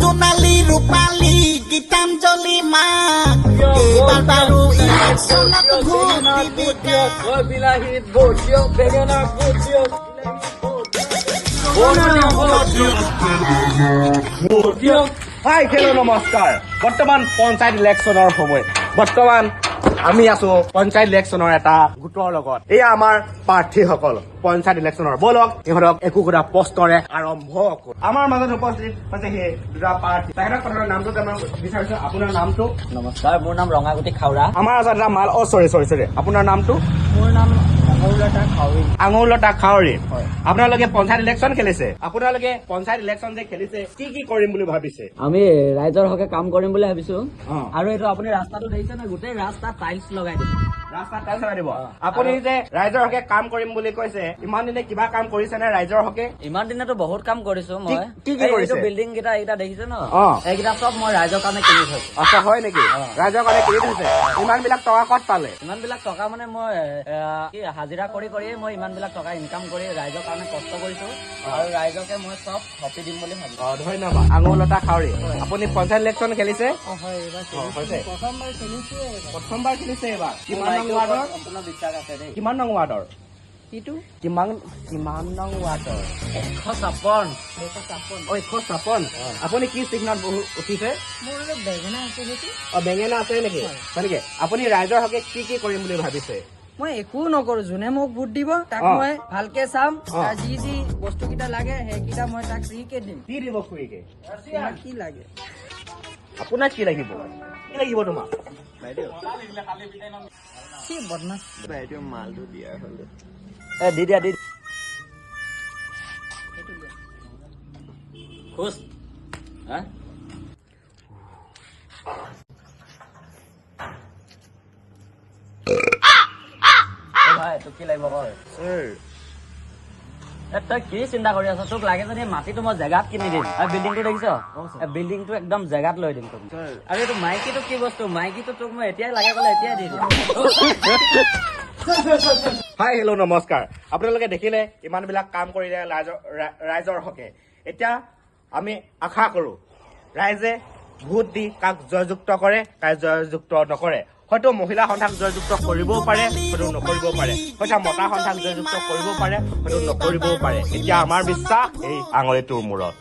জোনালী ৰূপালী গীতাঞ্জলি মা এইবাৰ বাৰু ইলেকশ্যনত ভোট দিবিকা বিলাহীত ভোট দিয়ক বেঙেনাক ভোট দিয়ক হাই হেল্ল' নমস্কাৰ বৰ্তমান পঞ্চায়ত ইলেকশ্যনৰ সময় বৰ্তমান আমি আছো পঞ্চায়ত ইলেকশ্যনৰ এটা গোটৰ লগত এয়া আমাৰ প্ৰাৰ্থীসকল পঞ্চায়ত ইলেকশ্যনৰ বলক ইহঁতক একো কথা প্ৰশ্নৰে আৰম্ভ কৰোঁ আমাৰ মাজত উপস্থিত হৈছে সেই দুটা প্ৰাৰ্থী তেখেতক কথাৰ নামটো জানিব বিচাৰিছো আপোনাৰ নামটো নমস্কাৰ মোৰ নাম ৰঙাগুটি খাউৰা আমাৰ মাজত এটা মাল চৰি আপোনাৰ নামটো মোৰ নাম আঙুৰলতা খাউৰি আঙুৰলতা খাউৰি হয়। আপোনালোকে পঞ্চায়ত ইলেকশ্যন খেলিছে আপোনালোকে পঞ্চায়ত ইলেকশ্যন যে খেলিছে কি কৰিম বুলি ভাবিছে আমি ৰাইজৰ হকে কাম কৰিম বুলি ভাবিছো অ। আৰু এইটো আপুনি ৰাস্তাটো দেখিছে না গোটেই ৰাস্তা টাইলছ লগাই দিছে ৰাস্তা টাইলছ লগাই দিব আপুনি যে ৰাইজৰ হকে কাম কৰিম বুলি কৈছে ইমান দিনে কিবা কাম কৰিছে নে ৰাইজৰ হকে ইমান দিনেতো বহুত কাম কৰিছো মই কি কৰিছে? বিল্ডিং কেইটা এইকেইটা দেখিছে ন অ। এইকেইটা চব মই ৰাইজৰ কাৰণে কিনি থৈছো আচ্ছা হয় নেকি ৰাইজৰ কাৰণে কিনি দিছে ইমান বিলাক টকা ক'ত পালে ইমান বিলাক টকা মানে মই কি হাজিৰা কৰিয়ে মই ইমান বিলাক টকা ইনকাম কৰি ৰাইজৰ কাৰণে কষ্ট কৰিছো আৰু ৰাইজকে মই চব সঁপি দিম বুলি ভাবিছো ধন্যবাদ আঙুৰলতা খাউৰি আপুনি পঞ্চায়ত ইলেকশ্যন খেলিছে হয় এইবাৰ হৈছে প্ৰথমবাৰ খেলিছো প্ৰথমবাৰ খেলিছে এইবাৰ কিমান নং ৱাৰ্ডৰ সম্পূৰ্ণ বিশ্বাস আছে দেই কিমান নং ৱাৰ্ডৰ কিটো কিমান নং ৱাৰ্ডৰ 156 আপুনি কি চিহ্নত উঠিছে মোৰ বেঙেনা আছে সেইটো বেঙেনা আছে নেকি হয় নেকি আপুনি ৰাইজৰ হকে কি কৰিম বুলি ভাবিছে মই একো নকৰো যোনে মোক ভোট দিব তাক মই ভালকে চাম তাৰ যি বস্তু কেইটা লাগে সেইকেইটা মই তাক ফ্ৰীকে দিম কি দিব খুৰীকে তোমাক কি লাগে আপোনাক কি লাগিব তোমাক কি বদমাছ বাইদেউ মালটো দিয়া হলে দি দিয়া খুচ ভাই তোক কি লাগিব কৰ তই কি চিন্তা কৰি আছ তোক লাগে যদি মাটিটো মই জেগাত কিনি দিম আৰু বিল্ডিংটো দেখিছ বিল্ডিংটো একদম জেগাত লৈ দিম তোক আৰু এইটো মাইকীটো কি বস্তু মাইকীটো তোক মই এতিয়াই লাগে গ'লে এতিয়াই দি দিম হাই হেল্ল' নমস্কাৰ আপোনালোকে দেখিলে ইমান বিলাক কাম কৰিলে ৰাইজৰ হকে এতিয়া আমি আশা কৰো ৰাইজে ভোট দি কাক জয়যুক্ত কৰে কাক জয়যুক্ত নকৰে হয়তো মহিলা সন্থাক জয়যুক্ত কৰিবও পাৰে হয়তো নকৰিবও পাৰে হয়তো মতা সন্থাক জয়যুক্ত কৰিবও পাৰে হয়তো নকৰিবও পাৰে এতিয়া আমাৰ বিশ্বাস এই আঙুলিটোৰ মূৰত